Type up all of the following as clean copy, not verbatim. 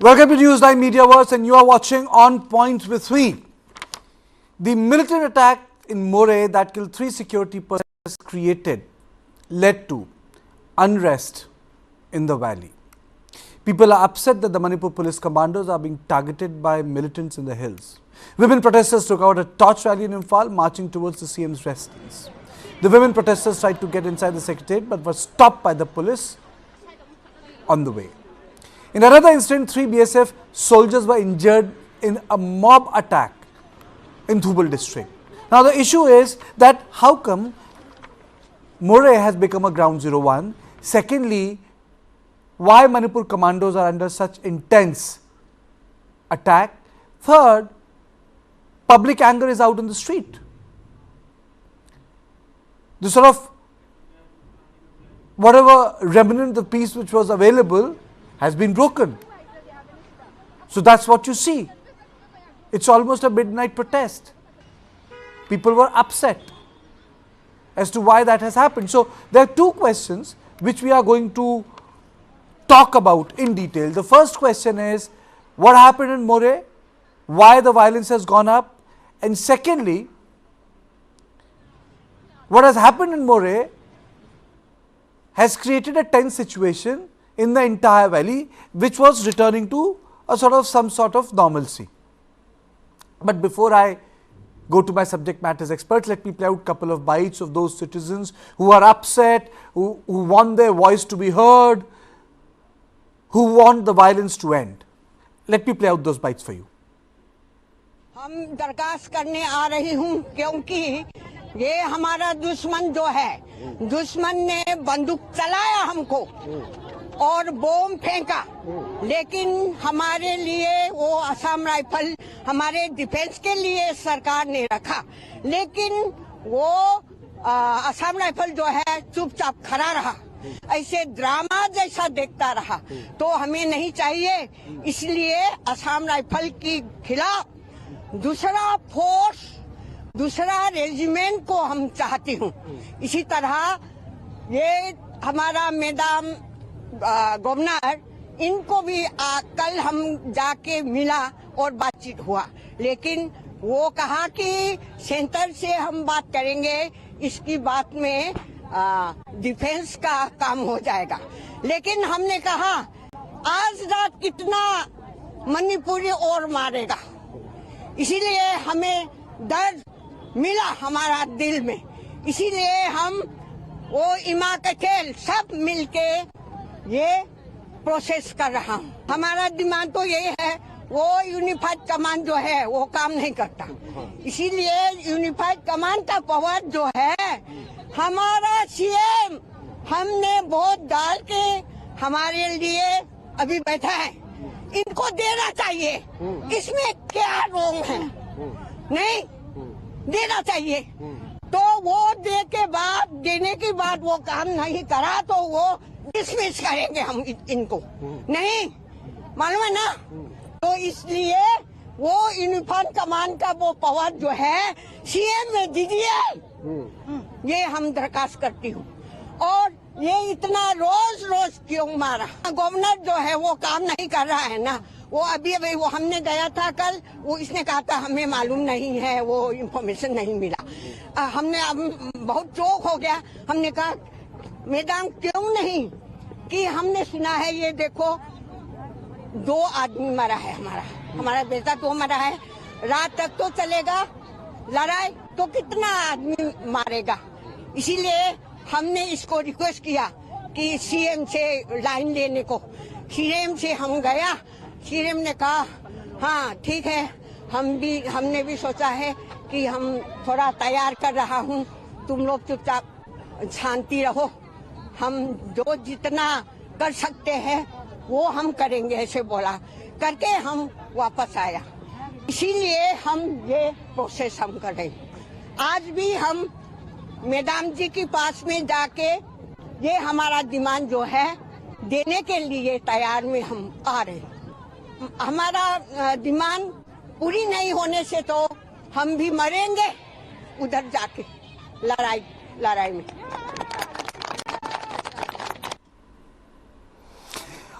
Welcome to News9 Mediaverse, and you are watching On Point with me. The militant attack in Moreh that killed 3 security personnel led to unrest in the valley. People are upset that the Manipur police commandos are being targeted by militants in the hills. Women protesters took out a torch rally in Imphal, marching towards the CM's residence. The women protesters tried to get inside the secretariat but were stopped by the police on the way. In another incident, 3 BSF soldiers were injured in a mob attack in Thoubal district. Now the issue is that how come Moreh has become a ground zero one? Secondly, why Manipur commandos are under such intense attack? Third, public anger is out in the street. The sort of whatever remnant of peace which was available has been broken. So that's what you see. It's almost a midnight protest. People were upset as to why that has happened. So there are 2 questions which we are going to talk about in detail. The first question is, what happened in Moreh? Why the violence has gone up? And secondly, what has happened in Moreh has created a tense situation in the entire valley, which was returning to some sort of normalcy. But before I go to my subject matters experts, let me play out a couple of bites of those citizens who are upset, who want their voice to be heard, who want the violence to end. Let me play out those bites for you. हम दरखास्त करने आ रही हूँ क्योंकि ये हमारा दुश्मन जो है, दुश्मन ने बंदूक चलाया हमको और बम फेंका, लेकिन हमारे लिए वो असम राइफल हमारे डिफेंस के लिए सरकार ने रखा, लेकिन वो असम राइफल जो है चुपचाप खड़ा रहा, ऐसे ड्रामा जैसा देखता रहा। तो हमें नहीं चाहिए, इसलिए असम राइफल के खिलाफ दूसरा फोर्स, दूसरा रेजिमेंट को हम चाहती हूँ। इसी तरह ये हमारा मैडम गवर्नर, इनको भी कल हम जाके मिला और बातचीत हुआ, लेकिन वो कहा कि सेंटर से हम बात करेंगे, इसकी बात में डिफेंस का काम हो जाएगा। लेकिन हमने कहा आज रात कितना मणिपुरी और मारेगा, इसीलिए हमें डर मिला हमारा दिल में, इसीलिए हम वो इमा के खेल सब मिलके ये प्रोसेस कर रहा हूँ। हमारा डिमांड तो ये है, वो यूनिफाइड कमांड जो है वो काम नहीं करता, इसीलिए यूनिफाइड कमांड का पावर जो है हमारा सीएम, हमने वोट डाल के हमारे लिए अभी बैठा है, इनको देना चाहिए। इसमें क्या रोंग है? नहीं देना चाहिए। तो वो देने के बाद वो काम नहीं करा तो वो डिसमिस करेंगे हम इनको, नहीं मालूम है ना। तो इसलिए वो यूनिफॉर्म कमांड का वो पावर जो है सीएम में दीजिए, ये हम दरखास्त करती हूँ। और ये इतना रोज रोज क्यों मारा? गवर्नर जो है वो काम नहीं कर रहा है ना, वो अभी वो हमने गया था कल, वो इसने कहा था हमें मालूम नहीं है, वो इन्फॉर्मेशन नहीं मिला। हमने अब बहुत चौक हो गया, हमने कहा मैडम क्यों नहीं, कि हमने सुना है ये देखो 2 आदमी मरा है, हमारा बेटा 2 मरा है, रात तक तो चलेगा लड़ाई, तो कितना आदमी मारेगा। इसीलिए हमने इसको रिक्वेस्ट किया कि सीएम से लाइन लेने को। सीएम से हम गया, सीएम ने कहा हाँ ठीक है, हमने भी सोचा है कि हम थोड़ा तैयार कर रहा हूँ, तुम लोग चुपचाप शांति रहो, हम जो जितना कर सकते हैं वो हम करेंगे, ऐसे बोला करके हम वापस आया। इसीलिए हम ये प्रोसेस हम कर रहे हैं। आज भी हम मैडम जी के पास में जाके ये हमारा डिमांड जो है देने के लिए तैयार में हम आ रहे हैं। हमारा डिमांड पूरी नहीं होने से तो हम भी मरेंगे उधर जाके लड़ाई में।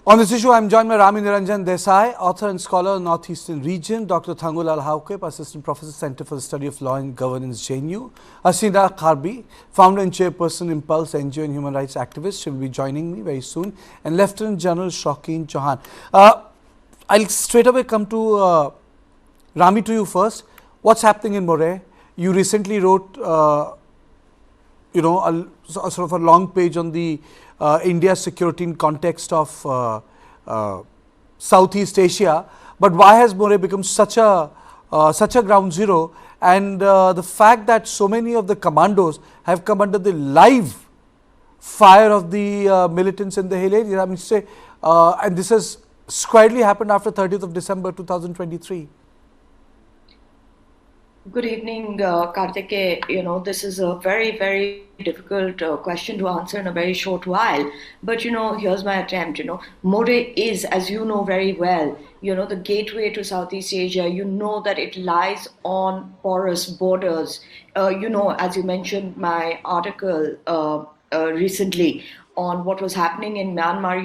On this issue, I am joined by Rami Niranjan Desai, author and scholar of Northeastern Region, Dr. Thoubal Hauke, Assistant Professor, Center for the Study of Law and Governance, JNU, Asina Kharbi, founder and chairperson, Imphal, NGO and human rights activist. She will be joining me very soon, and Lieutenant General Shaukin Chauhan. I'll straight away come to Rami, to you first. What's happening in Moreh? You recently wrote, a sort of a long page on the India's security in context of Southeast Asia, but why has Moreh become such a ground zero? And the fact that so many of the commandos have come under the live fire of the militants in the hill area. I mean, say, and this has squarely happened after 30th of December 2023. Good evening, Kartikeya. This is a very, very difficult question to answer in a very short while. But, here's my attempt. Moreh is, as you know very well, the gateway to Southeast Asia. You know that it lies on porous borders. As you mentioned, my article recently on what was happening in Myanmar,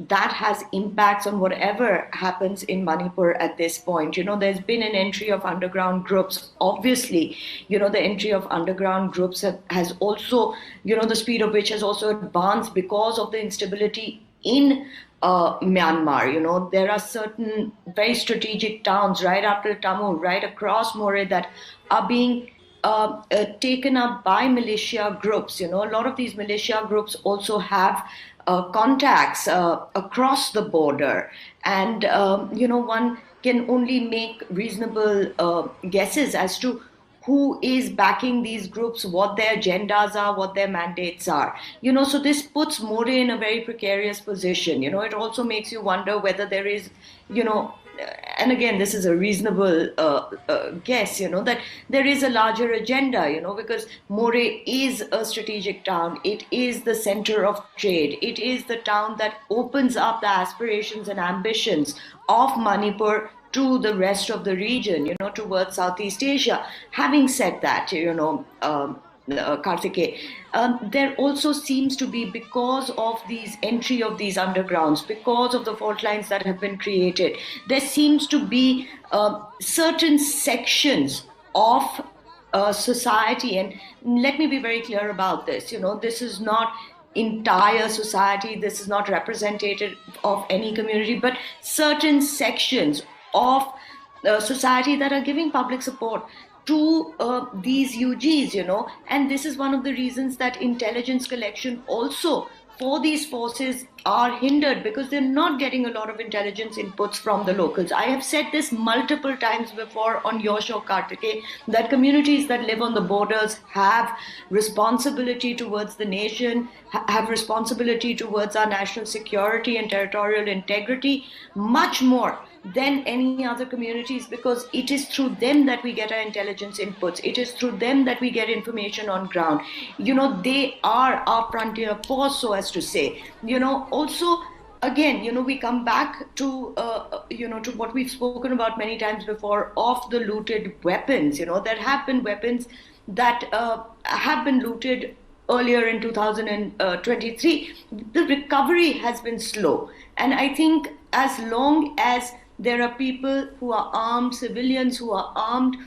that has impacts on whatever happens in Manipur at this point. There's been an entry of underground groups. Obviously, the entry of underground groups has also, the speed of which has also advanced because of the instability in Myanmar. There are certain very strategic towns right after Tamil, right across Moreh, that are being taken up by militia groups. A lot of these militia groups also have contacts across the border, and one can only make reasonable guesses as to who is backing these groups, what their agendas are, what their mandates are. So this puts Moreh in a very precarious position. It also makes you wonder whether there is, and again, this is a reasonable guess, that there is a larger agenda, because Moreh is a strategic town. It is the center of trade. It is the town that opens up the aspirations and ambitions of Manipur to the rest of the region, towards Southeast Asia. Having said that, Kartikeya, there also seems to be, because of these entry of these undergrounds, because of the fault lines that have been created, there seems to be certain sections of society, and let me be very clear about this. This is not entire society, this is not representative of any community, but certain sections of society that are giving public support to these UGs, and this is one of the reasons that intelligence collection also for these forces are hindered, because they're not getting a lot of intelligence inputs from the locals. I have said this multiple times before on your show, Kartikeya, that communities that live on the borders have responsibility towards the nation, have responsibility towards our national security and territorial integrity, much more than any other communities, because it is through them that we get our intelligence inputs. It is through them that we get information on ground. They are our frontier force, so as to say. Also, again, we come back to, to what we've spoken about many times before of the looted weapons. There have been weapons that have been looted earlier in 2023. The recovery has been slow. And I think as long as there are people who are armed, civilians who are armed,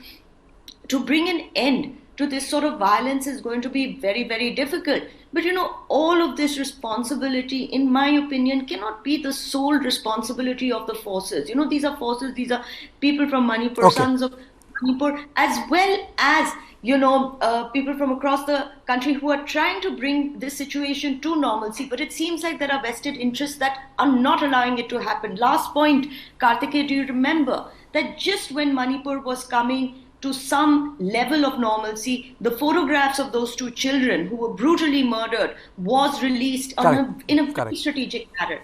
to bring an end to this sort of violence is going to be very, very difficult. But all of this responsibility, in my opinion, cannot be the sole responsibility of the forces. These are forces, these are people from Manipur, Okay. sons of Manipur, as well as people from across the country who are trying to bring this situation to normalcy. But it seems like there are vested interests that are not allowing it to happen. Last point, Kartikeya, do you remember that just when Manipur was coming to some level of normalcy, the photographs of those two children who were brutally murdered was released in a very strategic manner?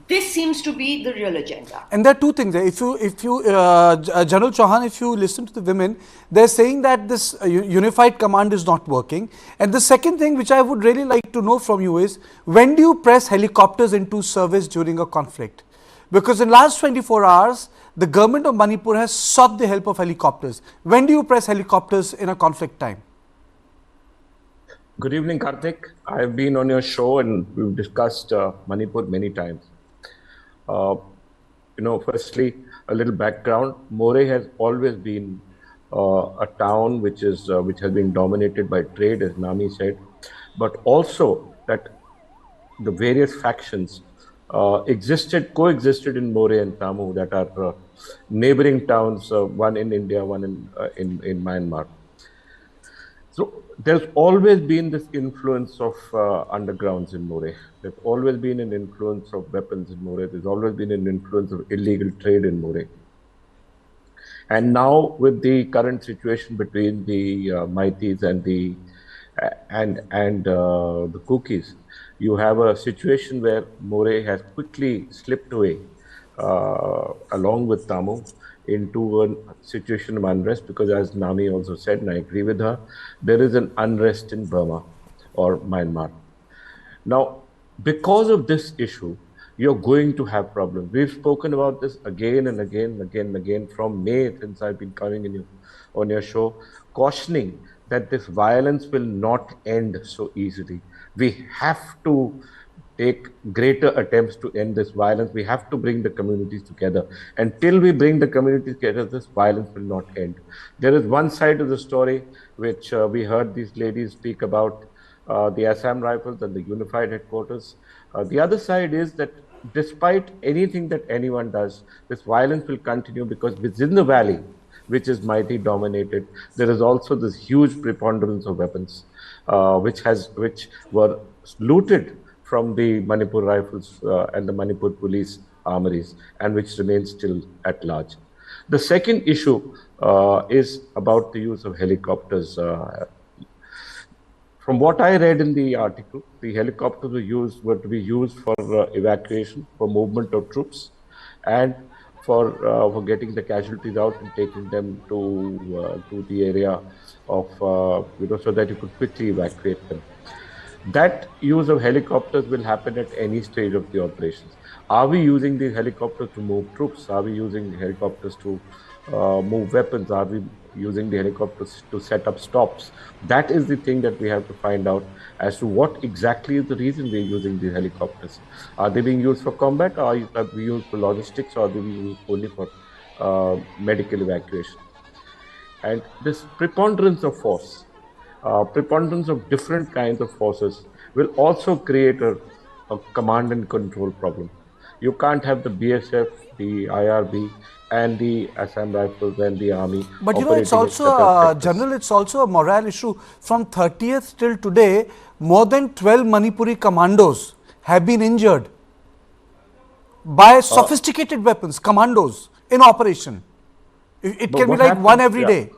This seems to be the real agenda. And there are two things there. If you General Chauhan, if you listen to the women, they're saying that this unified command is not working. And the second thing which I would really like to know from you is, when do you press helicopters into service during a conflict? Because in the last 24 hours, the government of Manipur has sought the help of helicopters. When do you press helicopters in a conflict time? Good evening, Karthik. I've been on your show and we've discussed Manipur many times. Firstly, a little background. Moreh has always been a town which has been dominated by trade, as Nami said, but also that the various factions coexisted in Moreh and Tamu, that are neighboring towns, one in India, one in Myanmar. So there's always been this influence of undergrounds in Moreh. There's always been an influence of weapons in Moreh. There's always been an influence of illegal trade in Moreh. And now, with the current situation between the Maitis and the Kukis, you have a situation where Moreh has quickly slipped away, along with Tamu, into a situation of unrest, because, as Nami also said, and I agree with her, there is an unrest in Burma or Myanmar. Now, because of this issue, you're going to have problems. We've spoken about this again and again from May, since I've been coming on your show, cautioning that this violence will not end so easily. We have to take greater attempts to end this violence. We have to bring the communities together. Until we bring the communities together, this violence will not end. There is one side of the story which we heard these ladies speak about, the Assam Rifles and the unified headquarters. The other side is that despite anything that anyone does, this violence will continue, because within the valley, which is mighty dominated, there is also this huge preponderance of weapons, which were looted from the Manipur Rifles and the Manipur police armories, and which remains still at large. The second issue is about the use of helicopters. From what I read in the article, the helicopters were to be used for evacuation, for movement of troops, and for getting the casualties out and taking them to the area of so that you could quickly evacuate them. That use of helicopters will happen at any stage of the operations. Are we using these helicopters to move troops? Are we using helicopters to move weapons? Are we using the helicopters to set up stops? That is the thing that we have to find out, as to what exactly is the reason we're using these helicopters. Are they being used for combat, or are they used for logistics, or are they being used only for medical evacuation? And this preponderance of force, preponderance of different kinds of forces, will also create a command and control problem. You can't have the BSF, the IRB, and the Assam Rifles and the army. But it's also, General, it's also a morale issue. From 30th till today, more than 12 Manipuri commandos have been injured by sophisticated weapons, commandos, in operation. It can be like one every day.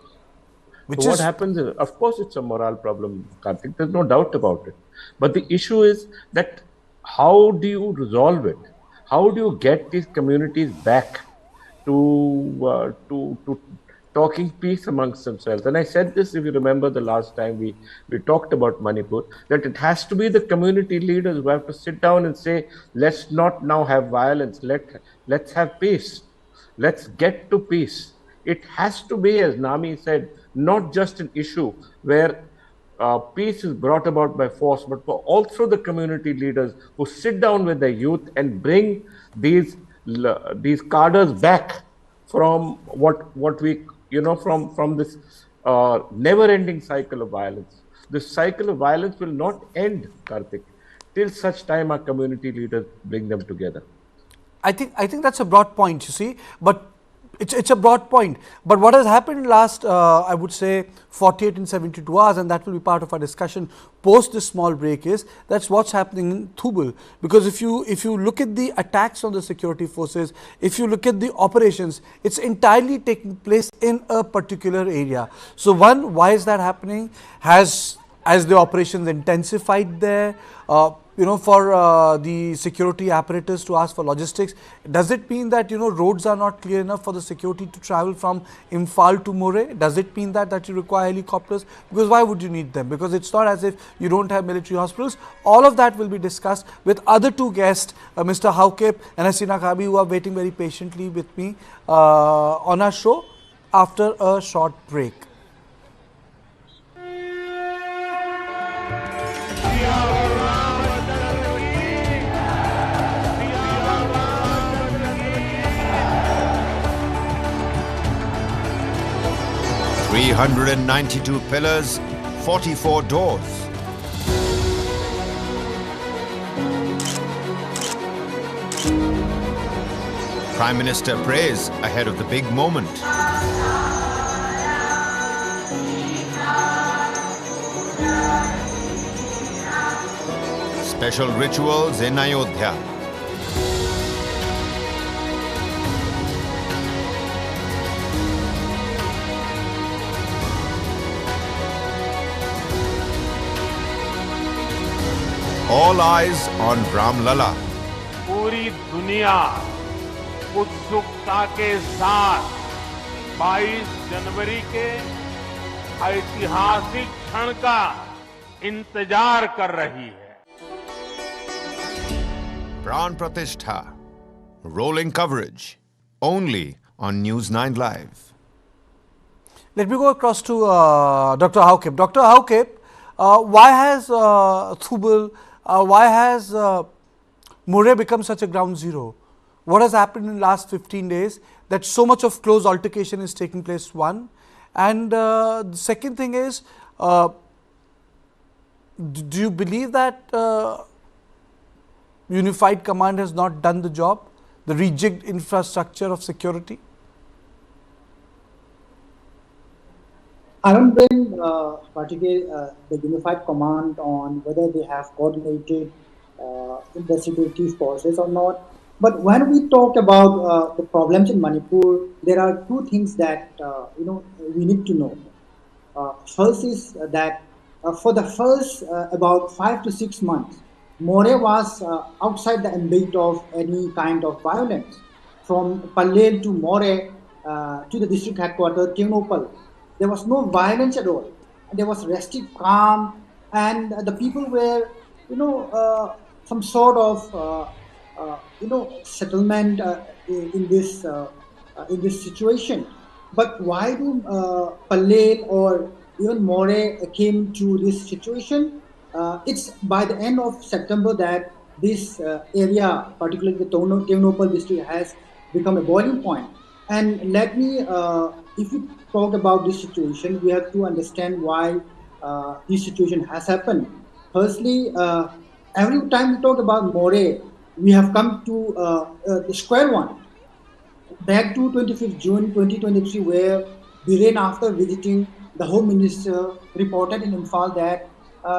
So what happens is, of course, it's a morale problem, Kartik. There's no doubt about it. But the issue is that how do you resolve it? How do you get these communities back to talking peace amongst themselves? And I said this, if you remember the last time we talked about Manipur, that it has to be the community leaders who have to sit down and say, let's not now have violence. Let's have peace. Let's get to peace. It has to be, as Nami said, not just an issue where peace is brought about by force, but for also the community leaders who sit down with the youth and bring these cadres back from what we from this never-ending cycle of violence. This cycle of violence will not end, Kartik, till such time our community leaders bring them together. I think that's a broad point, you see, but it's a broad point. But what has happened last, I would say, 48 and 72 hours, and that will be part of our discussion post this small break, is that's what's happening in Thoubal. Because if you look at the attacks on the security forces, if you look at the operations, it's entirely taking place in a particular area. So one, why is that happening? Has the operations intensified there? For the security apparatus to ask for logistics, does it mean that roads are not clear enough for the security to travel from Imphal to Moreh? Does it mean that you require helicopters? Because why would you need them? Because it's not as if you don't have military hospitals. All of that will be discussed with other two guests, Mr. Haukep and Hasina Kabi, who are waiting very patiently with me on our show after a short break. 392 pillars, 44 doors. Prime Minister prays ahead of the big moment. Special rituals in Ayodhya. All eyes on Ram Lala. पूरी दुनिया उत्सुकता के साथ 22 जनवरी के ऐतिहासिक क्षण का इंतजार कर रही है। Pran Pratishtha. Rolling coverage. Only on News9 Live. Let me go across to Dr. Haukip. Dr. Haukip, why has Thoubal, why has Moreh become such a ground zero? What has happened in the last 15 days that so much of close altercation is taking place, one? And the second thing is, do you believe that Unified Command has not done the job, the rejigged infrastructure of security? I don't blame particularly the Unified Command on whether they have coordinated the security forces or not. But when we talk about the problems in Manipur, there are two things that we need to know. First is that for the first about 5 to 6 months, Moreh was outside the ambit of any kind of violence. From Palel to Moreh to the district headquarters, Thoubal, there was no violence at all. There was rested calm, and the people were, some sort of, settlement in this situation. But why do Palel or even Moreh came to this situation? It's by the end of September that this area, particularly the Thoubal district, has become a boiling point. And let me, if we talk about this situation, we have to understand why this situation has happened. Firstly, every time we talk about Moreh, we have come to the square one. Back to 25th June 2023, where Biren, after visiting the Home Minister, reported in Imphal that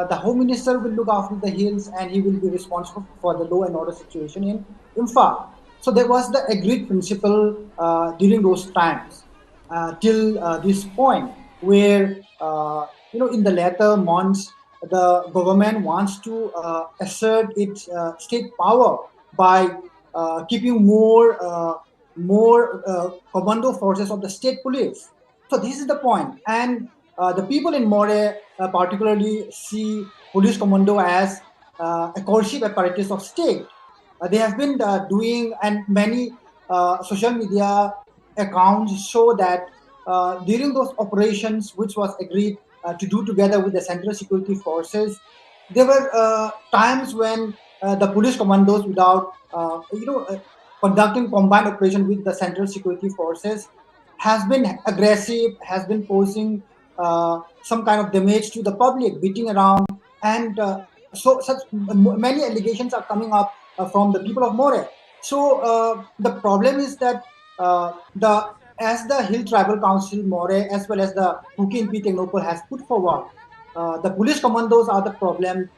the Home Minister will look after the hills and he will be responsible for the law and order situation in Imphal. So there was the agreed principle during those times till this point, where in the latter months the government wants to assert its state power by keeping more commando forces of the state police. So this is the point, and the people in Moreh particularly see police commando as a coercive apparatus of state. They have been doing, and many social media accounts show that during those operations, which was agreed to do together with the Central Security Forces, there were times when the police commandos, without conducting combined operation with the Central Security Forces, has been aggressive, has been posing some kind of damage to the public, beating around, and so such many allegations are coming up from the people of Moreh. So the problem is that as the Hill Tribal Council Moreh, as well as the kuki Thoubal has put forward, the police commandos are the problem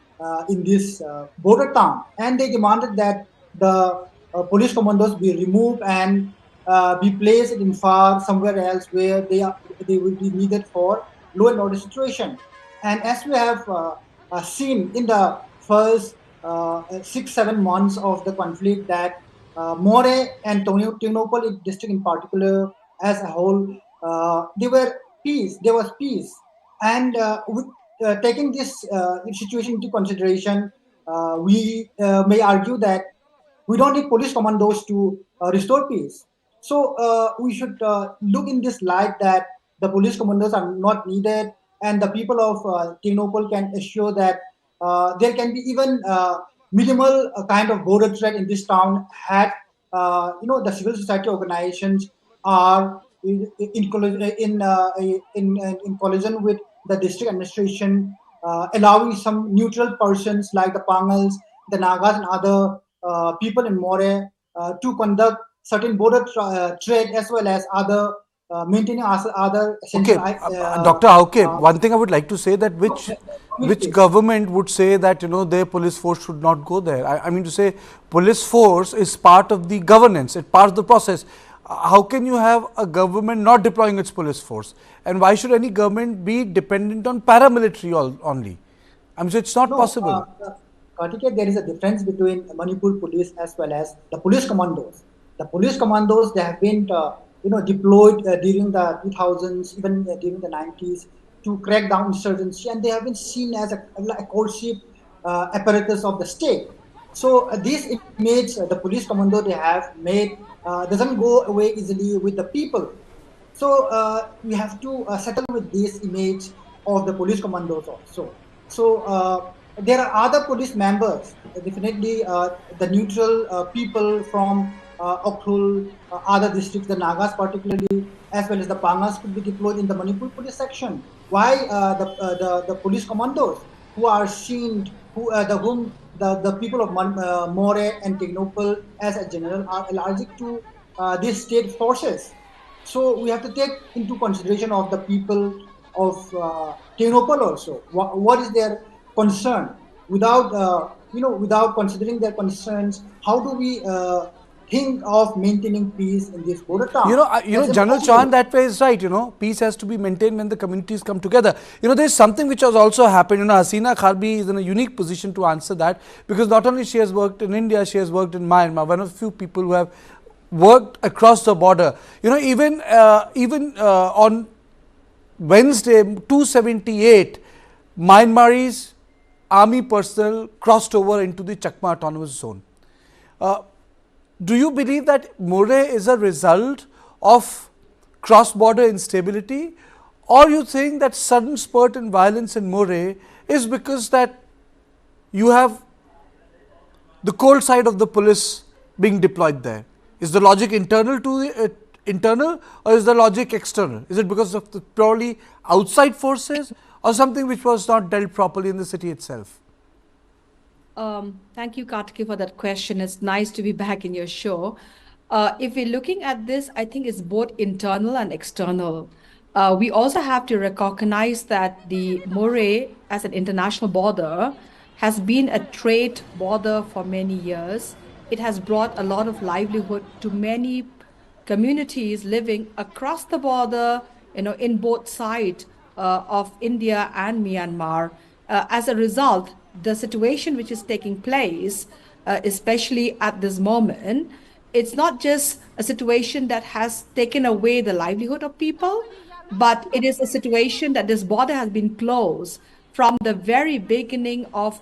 in this border town, and they demanded that the police commandos be removed and be placed in far somewhere else where they will be needed for law and order situation. And as we have seen in the first 6-7 months of the conflict, that Moreh and Thoubal district in particular as a whole, there was peace. And with taking this situation into consideration, we may argue that we don't need police commandos to restore peace. So we should look in this light that the police commandos are not needed, and the people of Thoubal can assure that there can be even minimal kind of border threat in this town had the civil society organizations are in collision with the district administration, allowing some neutral persons like the Pangals, the Nagas, and other people in Moreh to conduct certain border trade as well as other maintaining other Okay, essential. Dr. Hauke, one thing I would like to say that which Please. government would say that their police force should not go there? I mean to say, police force is part of the governance, it's part of the process. How can you have a government not deploying its police force? And why should any government be dependent on paramilitary only? I mean, so it's not No, possible. Kartikeya, there is a difference between Manipur police as well as the police commandos. The police commandos, they have been, deployed during the 2000s, even during the 90s, to crack down insurgency, and they have been seen as a courtship apparatus of the state. So this image, the police commando they have made, doesn't go away easily with the people. So we have to settle with this image of the police commandos also. So there are other police members, definitely the neutral people from Okhul, other districts, the Nagas particularly, as well as the Pangas could be deployed in the Manipur police section. Why the police commandos who are seen, the people of Moreh and Tignopal as a general are allergic to these state forces. So we have to take into consideration of the people of Tenopal also. What is their concern? Without considering their concerns, how do we think of maintaining peace in this border town? That's General Chauhan, impossible. that way is right. Peace has to be maintained when the communities come together. There's something which has also happened. Hasina Kharbi is in a unique position to answer that, because not only she has worked in India, she has worked in Myanmar. One of the few people who have worked across the border. Even on Wednesday, 278 Myanmarese army personnel crossed over into the Chakma autonomous zone. Do you believe that Moreh is a result of cross-border instability, or you think that sudden spurt in violence in Moreh is because that you have the cold side of the police being deployed there? Is the logic internal to the internal, or is the logic external? Is it because of the purely outside forces, or something which was not dealt properly in the city itself? Thank you, Kartikeya, for that question. It's nice to be back in your show. If we're looking at this, I think it's both internal and external. We also have to recognize that the Moreh, as an international border, has been a trade border for many years. It has brought a lot of livelihood to many communities living across the border, in both sides of India and Myanmar. As a result, the situation which is taking place, especially at this moment, it's not just a situation that has taken away the livelihood of people, but it is a situation that this border has been closed from the very beginning of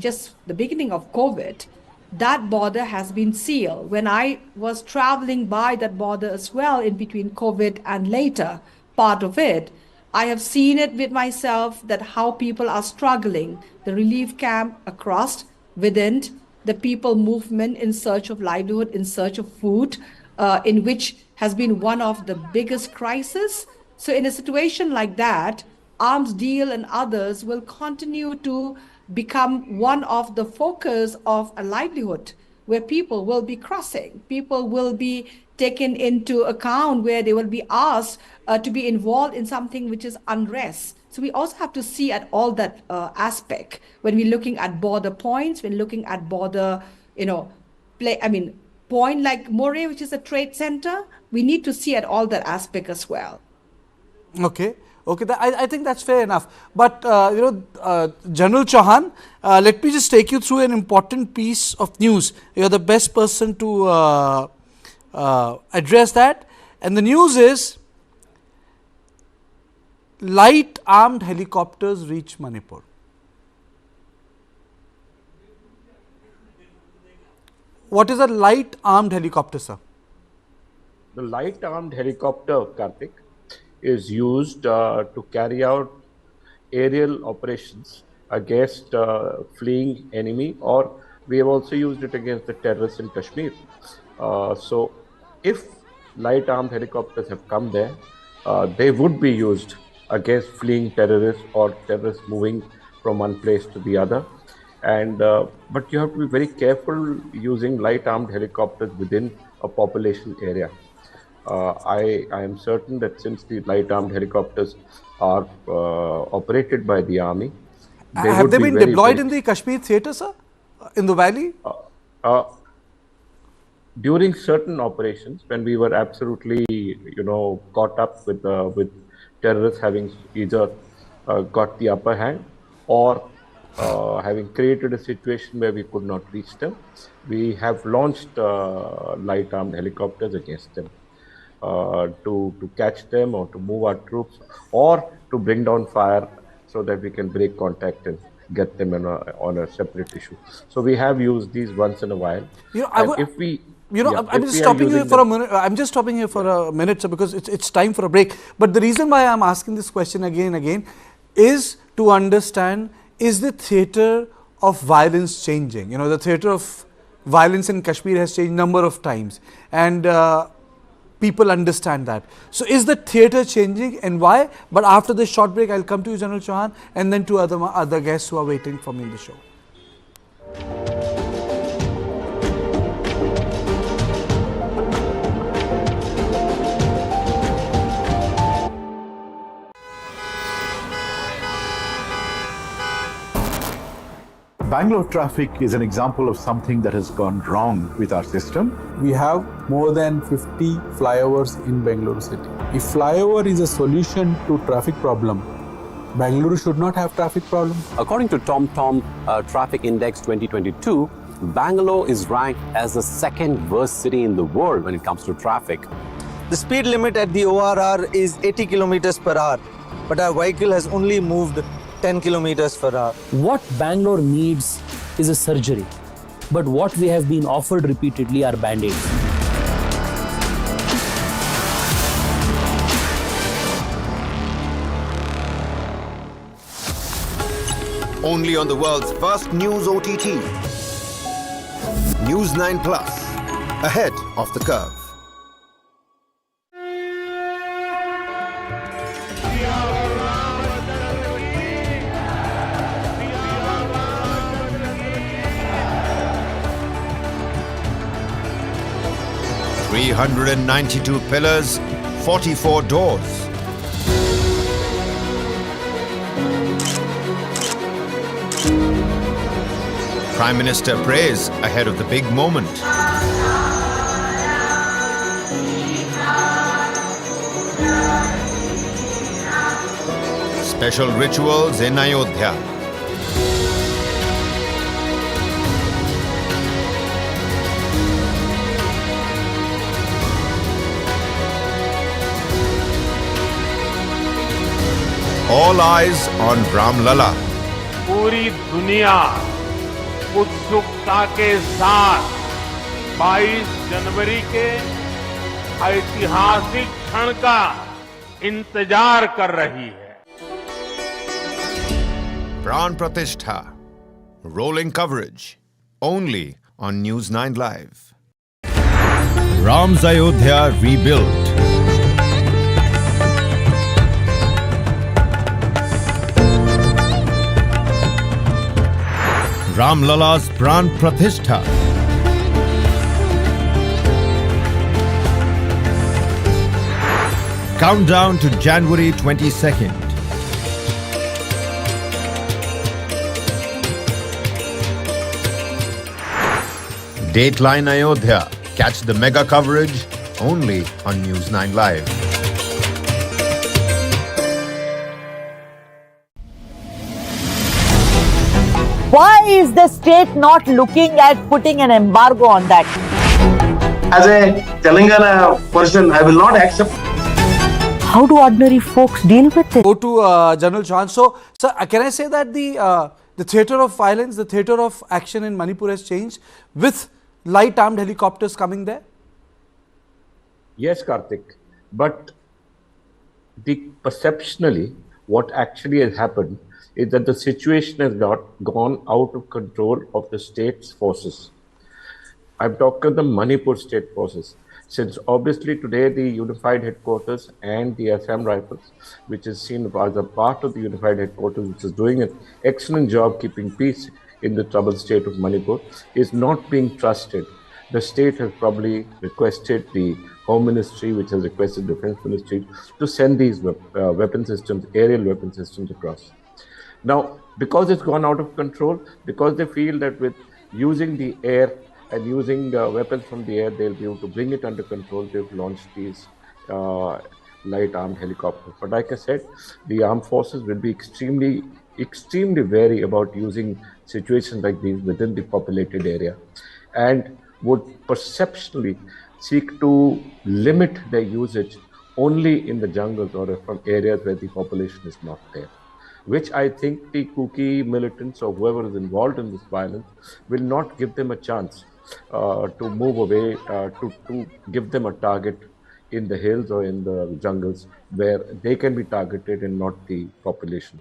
just the beginning of COVID. That border has been sealed. When I was traveling by that border as well in between COVID and later part of it, I have seen it with myself that how people are struggling. The relief camp across, within the people movement in search of livelihood, in search of food, in which has been one of the biggest crises. So in a situation like that, arms deal and others will continue to become one of the focus of a livelihood where people will be crossing, people will be taken into account, where they will be asked to be involved in something which is unrest. So we also have to see at all that aspect when we're looking at border points, when looking at border, point like Moreh, which is a trade center, we need to see at all that aspect as well. Okay. Okay, I think that's fair enough. But, General Chauhan, let me just take you through an important piece of news. You're the best person to address that. And the news is, light armed helicopters reach Manipur. What is a light armed helicopter, sir? The light armed helicopter, Kartik, is used to carry out aerial operations against fleeing enemy, or we have also used it against the terrorists in Kashmir. So if light armed helicopters have come there, they would be used against fleeing terrorists or terrorists moving from one place to the other. And but you have to be very careful using light armed helicopters within a population area. I am certain that since the light armed helicopters are operated by the army, have they been deployed in the Kashmir theatre, sir? In the valley? During certain operations, when we were absolutely, caught up with terrorists having either got the upper hand or having created a situation where we could not reach them, we have launched light armed helicopters against them to catch them or to move our troops or to bring down fire so that we can break contact and get them on a separate issue. So we have used these once in a while. I'm just stopping here for a minute. I'm just stopping here for a minute, sir, because it's time for a break. But the reason why I'm asking this question again and again is to understand: is the theatre of violence changing? The theatre of violence in Kashmir has changed number of times, and people understand that. So, is the theatre changing, and why? But after this short break, I'll come to you, General Chauhan, and then to other guests who are waiting for me in the show. Bangalore traffic is an example of something that has gone wrong with our system. We have more than 50 flyovers in Bangalore city. If flyover is a solution to traffic problem, Bangalore should not have traffic problem. According to TomTom Traffic Index 2022, Bangalore is ranked as the second worst city in the world when it comes to traffic. The speed limit at the ORR is 80 kilometers per hour, but our vehicle has only moved 10 kilometers per hour. What Bangalore needs is a surgery, but what we have been offered repeatedly are band-aids. Only on the world's first news OTT. News9 Plus, ahead of the curve. $392 pillars, 44 doors. Prime Minister prays ahead of the big moment. Special rituals in Ayodhya. All eyes on Ram Lala. पूरी दुनिया उत्सुकता के साथ 22 जनवरी के ऐतिहासिक क्षण का इंतजार कर रही है. Pran Pratishtha. Rolling coverage. Only on News9 Live. Ram's Ayodhya rebuilt. Ram Lala's Pran Pratishtha. Countdown to January 22nd. Dateline Ayodhya. Catch the mega coverage only on News9 Live. Why is the state not looking at putting an embargo on that? As a Telangana person, I will not accept. How do ordinary folks deal with it? Go to General Chauhan. So, sir, can I say that the theatre of violence, the theatre of action in Manipur has changed with light armed helicopters coming there? Yes, Kartik. But perceptionally, what actually has happened is that the situation has not gone out of control of the state's forces. I'm talking the Manipur state forces. Since obviously today the unified headquarters and the Assam Rifles, which is seen as a part of the unified headquarters, which is doing an excellent job keeping peace in the troubled state of Manipur, is not being trusted. The state has probably requested the Home Ministry, which has requested Defense Ministry, to send these weapon systems, aerial weapon systems across. Now, because it's gone out of control, because they feel that with using the air and using weapons from the air, they'll be able to bring it under control, they've launched these light armed helicopters. But like I said, the armed forces will be extremely wary about using situations like these within the populated area, and would perceptually seek to limit their usage only in the jungles or from areas where the population is not there, which I think the kuki militants or whoever is involved in this violence will not give them a chance to move away, to give them a target in the hills or in the jungles where they can be targeted and not the population,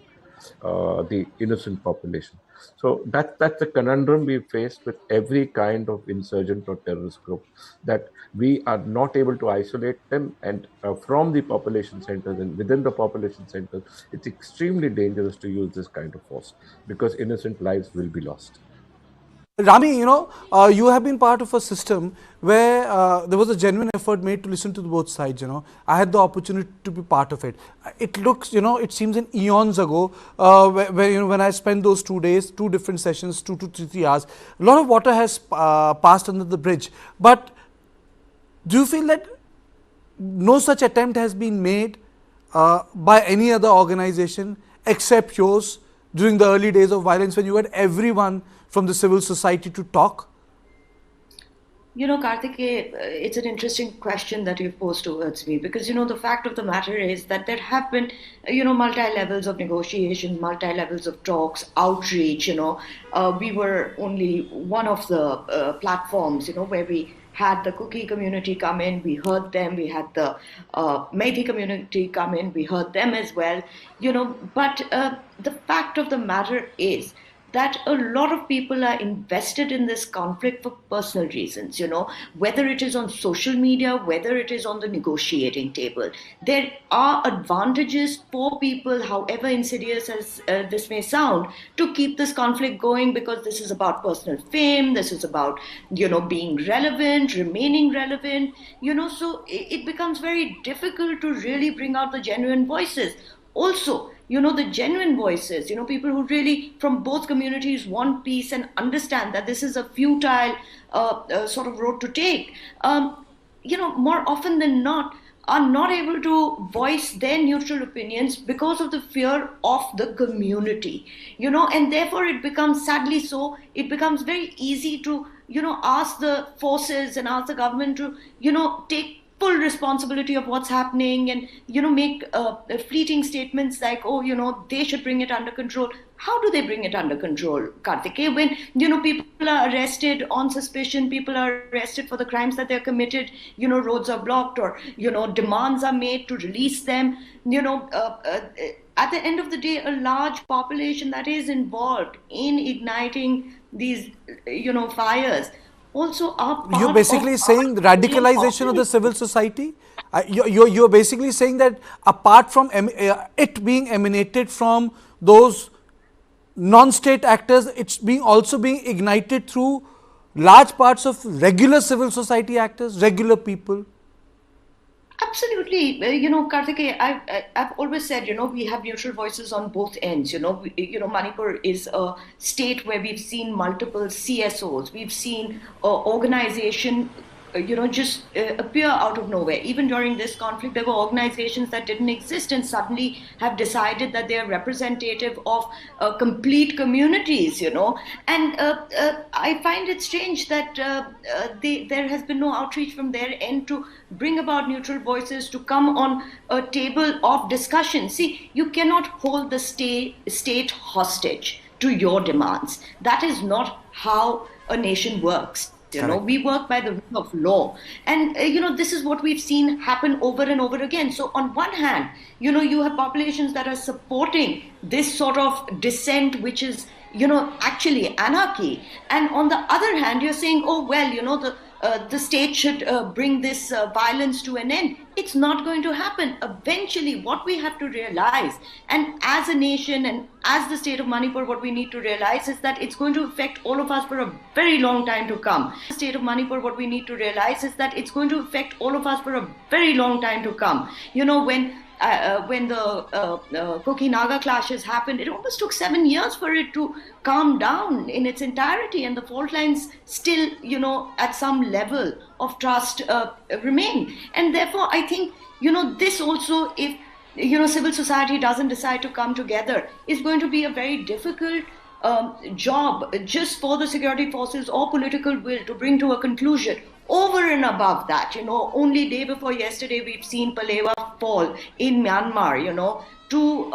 the innocent population. So that's the conundrum we face with every kind of insurgent or terrorist group, that we are not able to isolate them and from the population centers, and within the population centers, it's extremely dangerous to use this kind of force because innocent lives will be lost. Rami, you have been part of a system where there was a genuine effort made to listen to both sides. I had the opportunity to be part of it. It looks, it seems in eons ago, when I spent those 2 days, 2 different sessions, 2 to 3 hours, a lot of water has passed under the bridge. But do you feel that no such attempt has been made by any other organization except yours during the early days of violence, when you had everyone from the civil society to talk? Kartikeya, it's an interesting question that you've posed towards me, because, the fact of the matter is that there have been, multi-levels of negotiation, multi-levels of talks, outreach, we were only one of the platforms, where we had the Kuki community come in, we heard them, we had the Methi community come in, we heard them as well, but the fact of the matter is that a lot of people are invested in this conflict for personal reasons, whether it is on social media, whether it is on the negotiating table. There are advantages for people, however insidious as this may sound, to keep this conflict going, because this is about personal fame, this is about, being relevant, remaining relevant, so it becomes very difficult to really bring out the genuine voices. Also, the genuine voices, people who really from both communities want peace and understand that this is a futile sort of road to take, more often than not, are not able to voice their neutral opinions because of the fear of the community, and therefore it becomes, sadly so, it becomes very easy to, ask the forces and ask the government to, take full responsibility of what's happening and, make fleeting statements like, oh, they should bring it under control. How do they bring it under control, Kartikeya, when, people are arrested on suspicion, people are arrested for the crimes that they're committed, roads are blocked, or, demands are made to release them, at the end of the day, a large population that is involved in igniting these, fires also are part. You're basically saying radicalization of the civil society? You're basically saying that apart from it being emanated from those non-state actors, it's also being ignited through large parts of regular civil society actors, regular people? Absolutely. Kartikeya, I've always said, we have neutral voices on both ends. Manipur is a state where we've seen multiple CSOs. We've seen organization, just appear out of nowhere. Even during this conflict, there were organizations that didn't exist and suddenly have decided that they are representative of complete communities, And I find it strange that there has been no outreach from their end to bring about neutral voices to come on a table of discussion. See, you cannot hold the state hostage to your demands. That is not how a nation works. We work by the rule of law. And, this is what we've seen happen over and over again. So on one hand, you have populations that are supporting this sort of dissent, which is, actually anarchy. And on the other hand, you're saying, oh, well, the state should bring this violence to an end. It's not going to happen. Eventually, what we have to realize, and as a nation and as the state of Manipur, what we need to realize is that it's going to affect all of us for a very long time to come. The state of Manipur, what we need to realize is that it's going to affect all of us for a very long time to come. You know, when the Kuki Naga clashes happened, it almost took 7 years for it to calm down in its entirety, and the fault lines still, you know, at some level of trust remain. And therefore, I think, you know, this also, if, you know, civil society doesn't decide to come together, is going to be a very difficult job just for the security forces or political will to bring to a conclusion. Over and above that, you know, only day before yesterday, we've seen Palewa fall in Myanmar, you know, to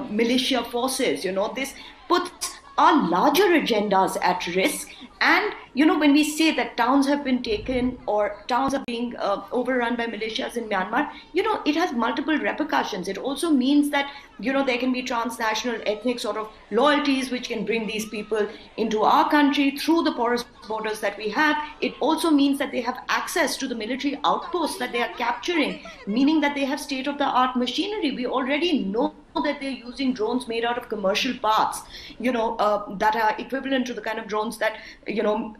militia forces. You know, this puts our larger agendas at risk. And, you know, when we say that towns have been taken or towns are being overrun by militias in Myanmar, you know, it has multiple repercussions. It also means that, you know, there can be transnational ethnic sort of loyalties which can bring these people into our country through the porous borders that we have. It also means that they have access to the military outposts that they are capturing, meaning that they have state-of-the-art machinery. We already know that they're using drones made out of commercial parts, you know, that are equivalent to the kind of drones that, you know,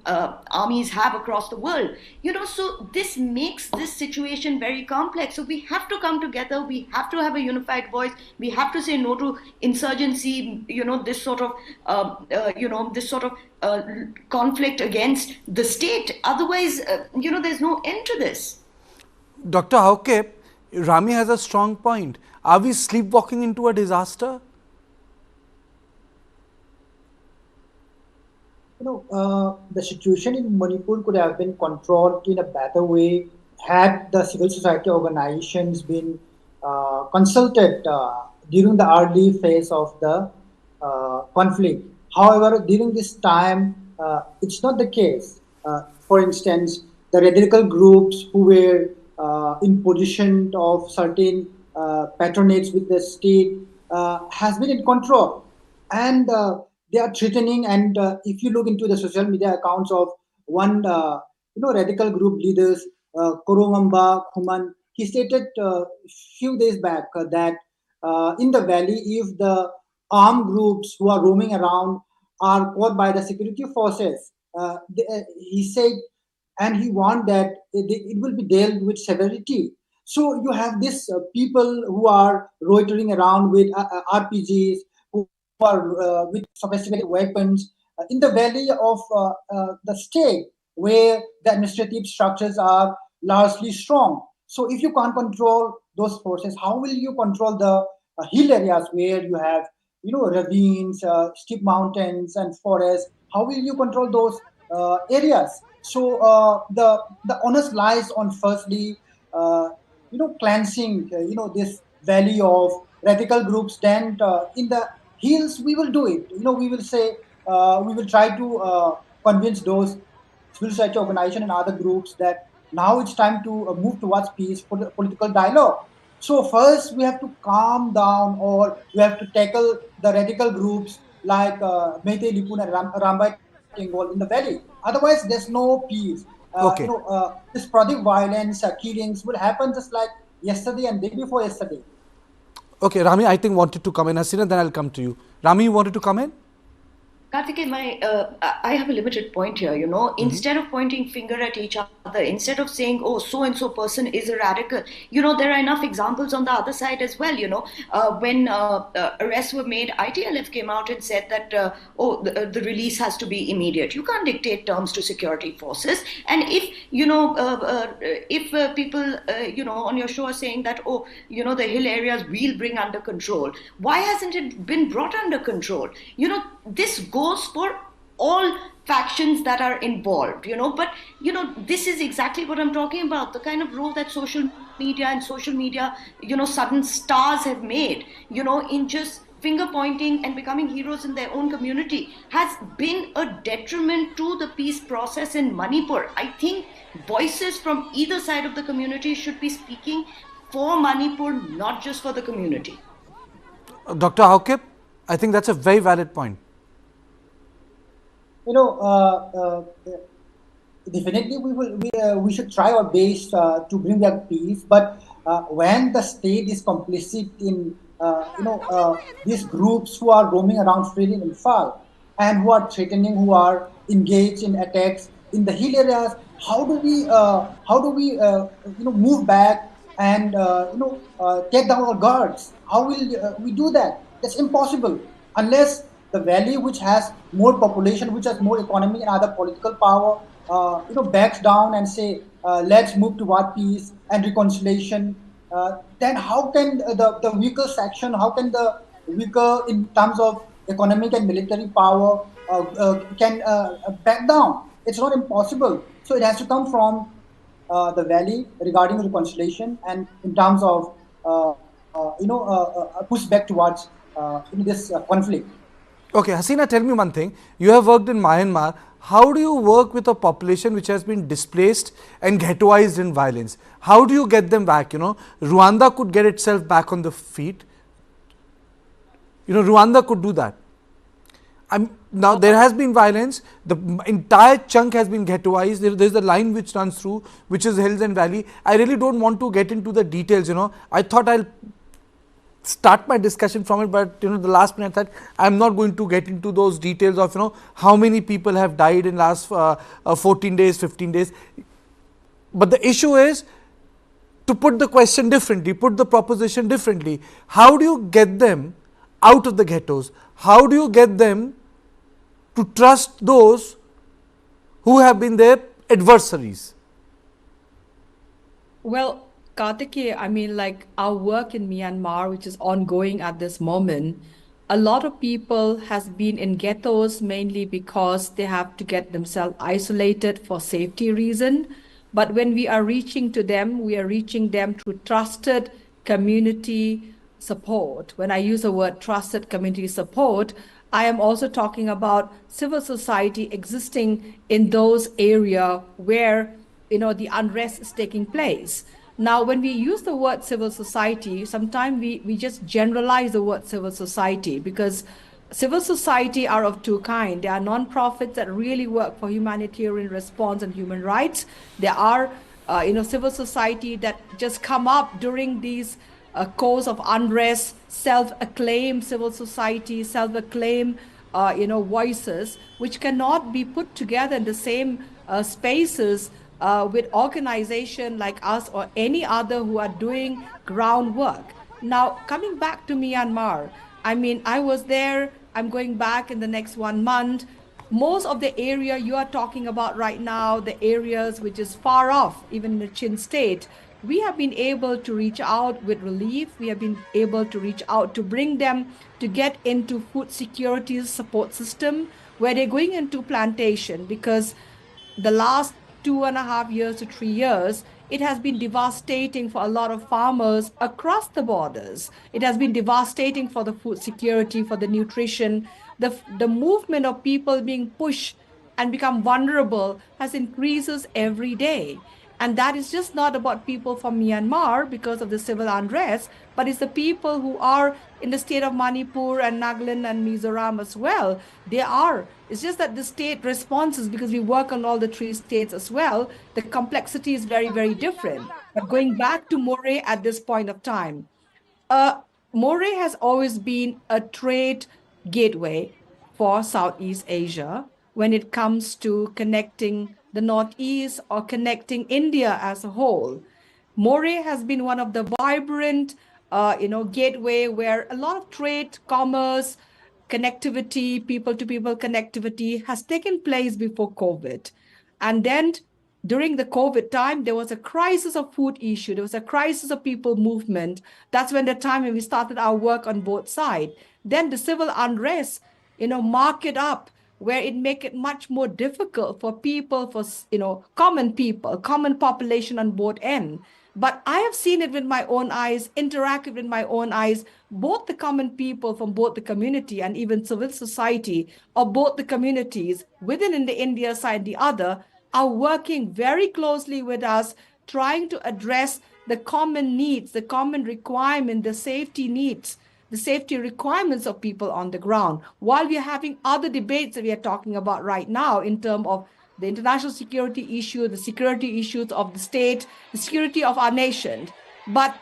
armies have across the world. You know, so this makes this situation very complex. So we have to come together. We have to have a unified voice. We have to say no to insurgency, you know, this sort of, conflict against the state. Otherwise, you know, there's no end to this. Dr. Hauke, Rami has a strong point. Are we sleepwalking into a disaster? You know, the situation in Manipur could have been controlled in a better way had the civil society organizations been consulted during the early phase of the conflict. However, during this time, it's not the case. For instance, the radical groups who were in position of certain patronage with the state has been in control, and they are threatening. And if you look into the social media accounts of one, you know, radical group leaders, Koromamba Khuman, he stated a few days back that in the valley, if the armed groups who are roaming around are caught by the security forces, he said, and he warned that it will be dealt with severity. So you have these people who are loitering around with RPGs, who are with sophisticated weapons in the valley of the state, where the administrative structures are largely strong. So if you can't control those forces, how will you control the hill areas where you have, you know, ravines, steep mountains, and forests? How will you control those areas? So the onus lies on firstly, you know, cleansing, you know, this valley of radical groups. Then in the hills, we will do it. You know, we will say, we will try to convince those civil society organizations and other groups that now it's time to move towards peace for the political dialogue. So first, we have to calm down, or we have to tackle the radical groups like Meitei Lipun and Rambai Tengol in the valley. Otherwise, there's no peace. Okay. You know, this project violence, killings will happen just like yesterday and day before yesterday. Okay, Rami, I think wanted to come in. Hasina, then I'll come to you. Rami, you wanted to come in? Kartikeya, I have a limited point here, you know. Instead of pointing finger at each other, instead of saying, oh, so-and-so person is a radical, you know, there are enough examples on the other side as well, you know. When arrests were made, ITLF came out and said that, the release has to be immediate. You can't dictate terms to security forces. And if, you know, if people, you know, on your show are saying that, oh, you know, the hill areas we'll bring under control, why hasn't it been brought under control? You know, this goes for all factions that are involved, you know. But, you know, this is exactly what I'm talking about, the kind of role that social media, you know, sudden stars have made, you know, in just finger pointing and becoming heroes in their own community, has been a detriment to the peace process in Manipur. I think voices from either side of the community should be speaking for Manipur, not just for the community. Dr. Hauke, I think that's a very valid point. You know, definitely we should try our best to bring that peace. But when the state is complicit in these groups who are roaming around freely in Imphal and who are threatening, who are engaged in attacks in the hill areas, how do we move back and take down our guards? How will we do that? That's impossible unless the valley, which has more population, which has more economic and other political power, backs down and say, let's move toward peace and reconciliation. Then how can the weaker section, how can the weaker in terms of economic and military power can back down? It's not impossible. So it has to come from the valley regarding reconciliation and in terms of a pushback towards this conflict. Okay, Hasina, tell me one thing. You have worked in Myanmar. How do you work with a population which has been displaced and ghettoized in violence? How do you get them back? Rwanda could get itself back on the feet. Rwanda could do that. Now there has been violence. The entire chunk has been ghettoized. There's a line which runs through, which is hills and valley. I really don't want to get into the details. I thought I'll start my discussion from it, but the last minute I thought I'm not going to get into those details of how many people have died in last 14 days, 15 days. But the issue is to put the question differently, put the proposition differently. How do you get them out of the ghettos? How do you get them to trust those who have been their adversaries? Well, Kartikeya, I mean, like our work in Myanmar, which is ongoing at this moment, a lot of people has been in ghettos mainly because they have to get themselves isolated for safety reason. But when we are reaching to them, we are reaching them through trusted community support. When I use the word trusted community support, I am also talking about civil society existing in those areas where the unrest is taking place. Now, when we use the word civil society, sometimes we just generalize the word civil society because civil society are of two kinds. There are non-profits that really work for humanitarian response and human rights. There are, civil society that just come up during these cause of unrest, self-acclaimed civil society, self-acclaimed, voices, which cannot be put together in the same spaces with organization like us or any other who are doing groundwork. Now, coming back to Myanmar, I mean, I was there, I'm going back in the next 1 month. Most of the area you are talking about right now, the areas which is far off, even in the Chin state, we have been able to reach out with relief. We have been able to reach out to bring them to get into food security support system where they're going into plantation because the last 2.5 years to 3 years, it has been devastating for a lot of farmers across the borders. It has been devastating for the food security, for the nutrition. The movement of people being pushed and become vulnerable has increases every day. And that is just not about people from Myanmar because of the civil unrest, but it's the people who are in the state of Manipur and Nagaland and Mizoram as well. They are. It's just that the state responses, because we work on all the 3 states as well, the complexity is very, very different. But going back to Moreh at this point of time, Moreh has always been a trade gateway for Southeast Asia when it comes to connecting the Northeast or connecting India as a whole. Moreh has been one of the vibrant, gateway where a lot of trade, commerce, connectivity, people-to-people connectivity has taken place before COVID. And then during the COVID time, there was a crisis of food issue. There was a crisis of people movement. That's when the time when we started our work on both sides. Then the civil unrest, mark it up where it make it much more difficult for people, for, common people, common population on both ends. But I have seen it with my own eyes, interacted with my own eyes, both the common people from both the community and even civil society of both the communities within in the India side, the other, are working very closely with us, trying to address the common needs, the common requirement, the safety needs, the safety requirements of people on the ground. While we are having other debates that we are talking about right now in terms of the international security issue, the security issues of the state, the security of our nation. But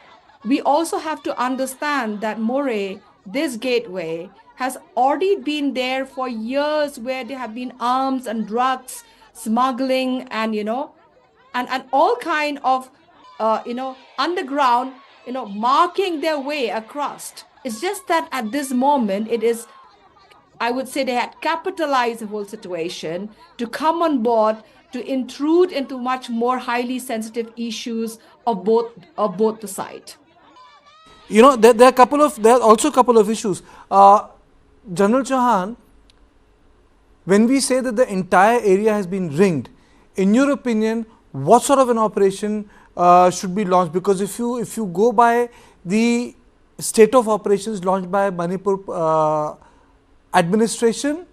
we also have to understand that Moreh, this gateway, has already been there for years, where there have been arms and drugs smuggling and and all kind of underground marking their way across. It's just that at this moment it is, I would say, they had capitalized the whole situation to come on board, to intrude into much more highly sensitive issues of both the side. There are also a couple of issues. General Chauhan, when we say that the entire area has been ringed, in your opinion, what sort of an operation should be launched? Because if you go by the state of operations launched by Manipur administration,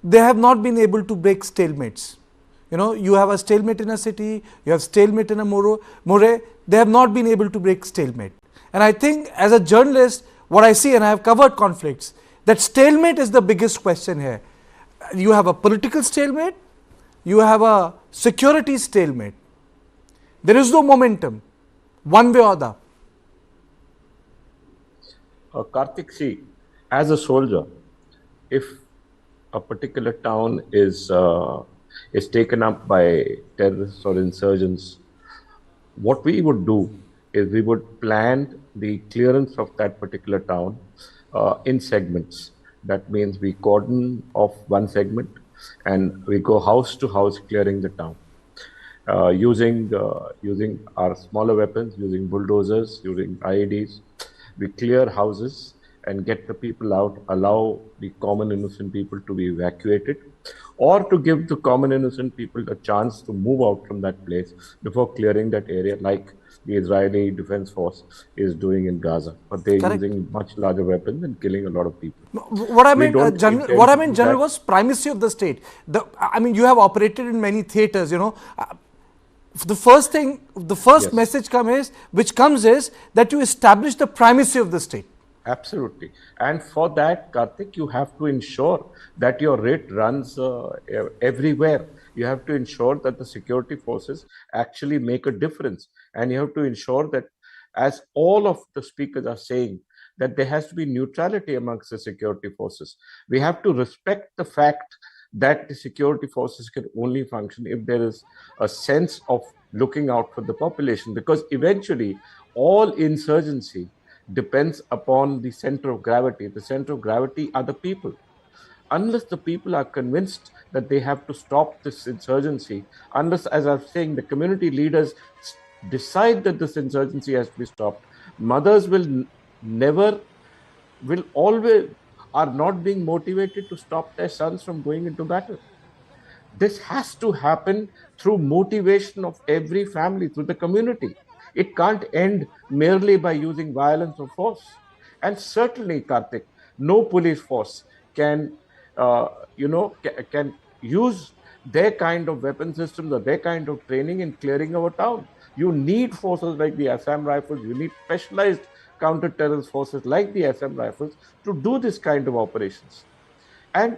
they have not been able to break stalemates. You have a stalemate in a city, you have stalemate in a Moreh, they have not been able to break stalemate. And I think as a journalist, what I see, and I have covered conflicts, that stalemate is the biggest question here. You have a political stalemate, you have a security stalemate. There is no momentum, one way or the other. Kartik, see, as a soldier, if a particular town is taken up by terrorists or insurgents, what we would do is we would plan the clearance of that particular town in segments. That means we cordon off one segment and we go house to house clearing the town. Using our smaller weapons, using bulldozers, using IEDs, we clear houses and get the people out, allow the common innocent people to be evacuated, or to give the common innocent people a chance to move out from that place before clearing that area, like the Israeli Defense Force is doing in Gaza. But they're using much larger weapons and killing a lot of people. What I meant, General, was primacy of the state. You have operated in many theaters, the first message which comes is that you establish the primacy of the state. Absolutely. And for that, Kartik, you have to ensure that your writ runs everywhere. You have to ensure that the security forces actually make a difference. And you have to ensure that, as all of the speakers are saying, that there has to be neutrality amongst the security forces. We have to respect the fact that the security forces can only function if there is a sense of looking out for the population, because eventually all insurgency depends upon the center of gravity. The center of gravity are the people. Unless the people are convinced that they have to stop this insurgency, unless, as I'm saying, the community leaders decide that this insurgency has to be stopped, mothers will always are not being motivated to stop their sons from going into battle. This has to happen through motivation of every family, through the community. It can't end merely by using violence or force. And certainly, Kartik, no police force can use their kind of weapon systems or their kind of training in clearing our town. You need forces like the Assam Rifles, you need specialized counter-terrorist forces like the Assam Rifles to do this kind of operations. And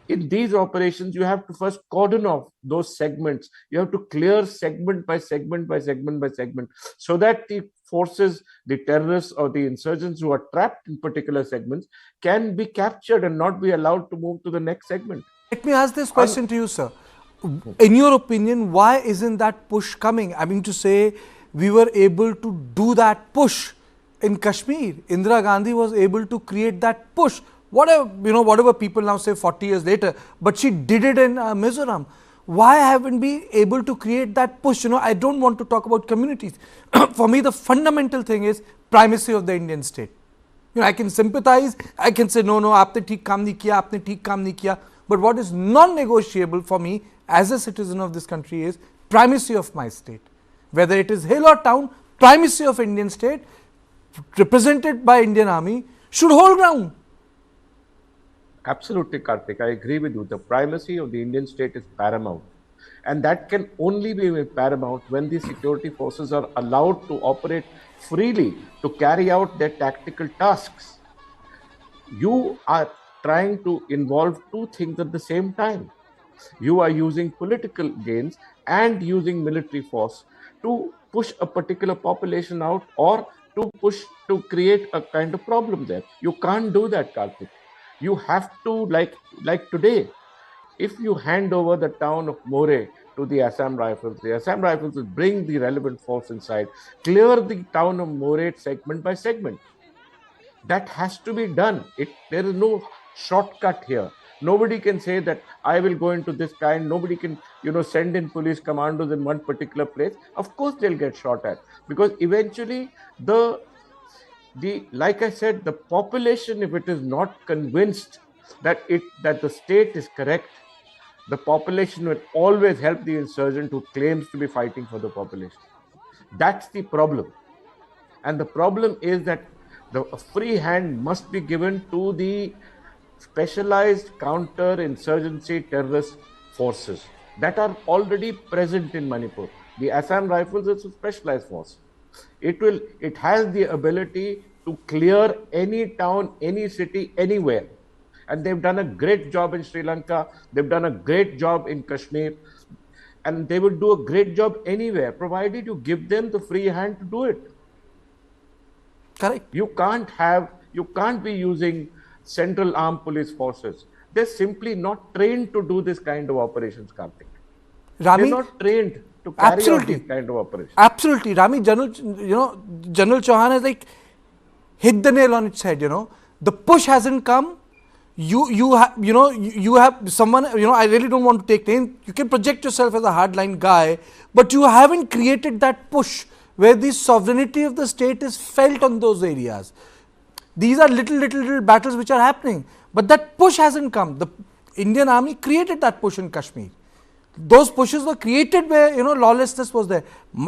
in these operations, you have to first cordon off those segments. You have to clear segment by segment by segment by segment, so that the forces, the terrorists or the insurgents who are trapped in particular segments can be captured and not be allowed to move to the next segment. Let me ask this question to you, sir. In your opinion, why isn't that push coming? I mean to say, we were able to do that push in Kashmir. Indira Gandhi was able to create that push. Whatever people now say 40 years later, but she did it in Mizoram. Why haven't we able to create that push? I don't want to talk about communities. For me, the fundamental thing is primacy of the Indian state. I can sympathize, I can say, no, aapne theek kaam nahi kiya, aapne theek kaam nahi kiya. But what is non-negotiable for me as a citizen of this country is primacy of my state. Whether it is hill or town, primacy of Indian state, represented by Indian Army, should hold ground. Absolutely, Kartik. I agree with you. The primacy of the Indian state is paramount. And that can only be paramount when the security forces are allowed to operate freely to carry out their tactical tasks. You are trying to involve two things at the same time. You are using political gains and using military force to push a particular population out or to create a kind of problem there. You can't do that, Kartik. You have to, like today, if you hand over the town of Moreh to the Assam Rifles will bring the relevant force inside, clear the town of Moreh segment by segment. That has to be done. There is no shortcut here. Nobody can say that I will go into this kind. Nobody can, send in police commandos in one particular place. Of course, they'll get shot at, because eventually like I said, the population, if it is not convinced that the state is correct, the population will always help the insurgent who claims to be fighting for the population. That's the problem. And the problem is that the free hand must be given to the specialized counter-insurgency terrorist forces that are already present in Manipur. The Assam Rifles is a specialized force. It has the ability to clear any town, any city, anywhere. And they've done a great job in Sri Lanka. They've done a great job in Kashmir. And they will do a great job anywhere, provided you give them the free hand to do it. Correct. You can't be using central armed police forces. They're simply not trained to do this kind of operations, Kartik. Rami, they're not trained to carry out these kind of operations. Absolutely. Rami, General Chauhan has hit the nail on its head, The push hasn't come. You have someone, I really don't want to take names. You can project yourself as a hardline guy, but you haven't created that push where the sovereignty of the state is felt on those areas. These are little battles which are happening, but that push hasn't come. The Indian army created that push in Kashmir. Those pushes were created where, lawlessness was there.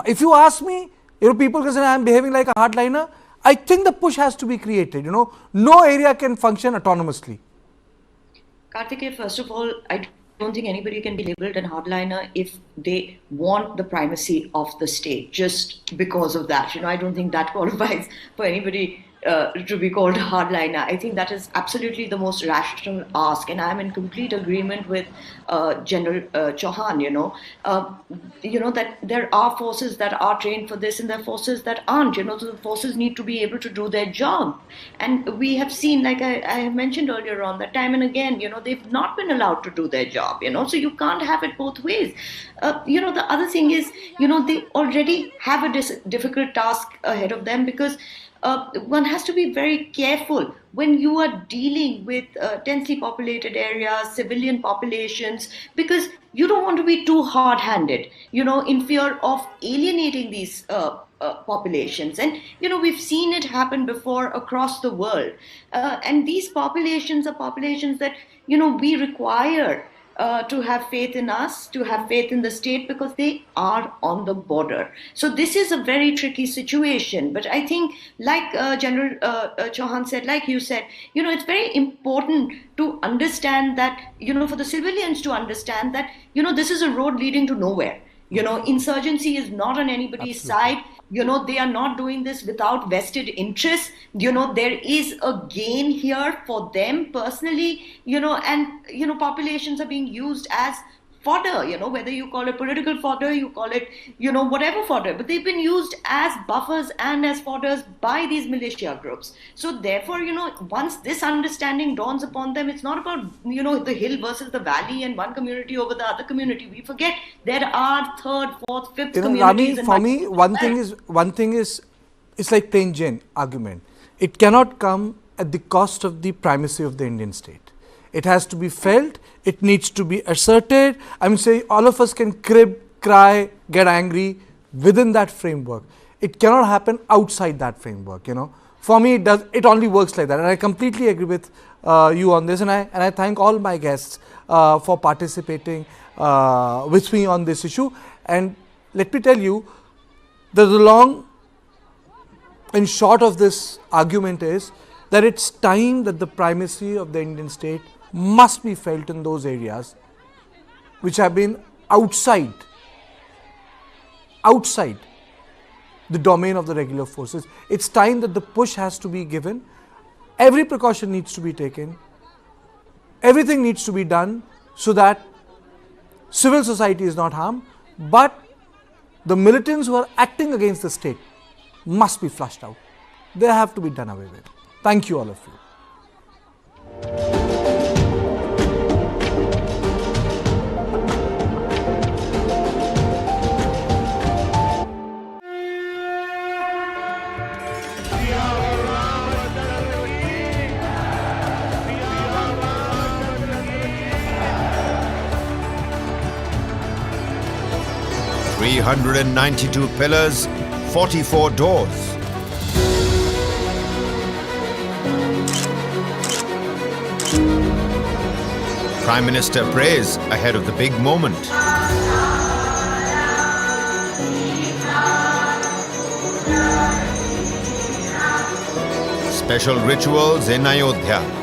If you ask me, people can say I am behaving like a hardliner. I think the push has to be created, No area can function autonomously. Kartikeya, first of all, I don't think anybody can be labeled a hardliner if they want the primacy of the state just because of that. I don't think that qualifies for anybody to be called a hardliner. I think that is absolutely the most rational ask, and I'm in complete agreement with General Chauhan. That there are forces that are trained for this, and there are forces that aren't. So the forces need to be able to do their job, and we have seen, like I mentioned earlier on, that time and again, they've not been allowed to do their job. So you can't have it both ways. The other thing is, they already have a difficult task ahead of them, because one has to be very careful when you are dealing with densely populated areas, civilian populations, because you don't want to be too hard-handed, in fear of alienating these populations. And, we've seen it happen before across the world. And these populations are populations that, we require to have faith in us, to have faith in the state, because they are on the border. So this is a very tricky situation. But I think, like General Chauhan said, like you said, it's very important to understand that, for the civilians to understand that, this is a road leading to nowhere. Insurgency is not on anybody's side. They are not doing this without vested interests. There is a gain here for them personally, and, populations are being used as fodder, whether you call it political fodder, you call it, whatever fodder, but they've been used as buffers and as fodders by these militia groups. So therefore, once this understanding dawns upon them, it's not about, the hill versus the valley and one community over the other community. We forget there are third, fourth, fifth communities. Rami, for me, one thing is, it's like plain Jane argument. It cannot come at the cost of the primacy of the Indian state. It has to be felt, it needs to be asserted. Say all of us can crib, cry, get angry within that framework. It cannot happen outside that framework, For me, it only works like that. And I completely agree with you on this. And I thank all my guests for participating with me on this issue. And let me tell you, the long and short of this argument is that it's time that the primacy of the Indian state must be felt in those areas which have been outside the domain of the regular forces. It's time that the push has to be given. Every precaution needs to be taken. Everything needs to be done so that civil society is not harmed, but the militants who are acting against the state must be flushed out. They have to be done away with. Thank you, all of you. 392 pillars, 44 doors. Prime Minister prays ahead of the big moment. Special rituals in Ayodhya.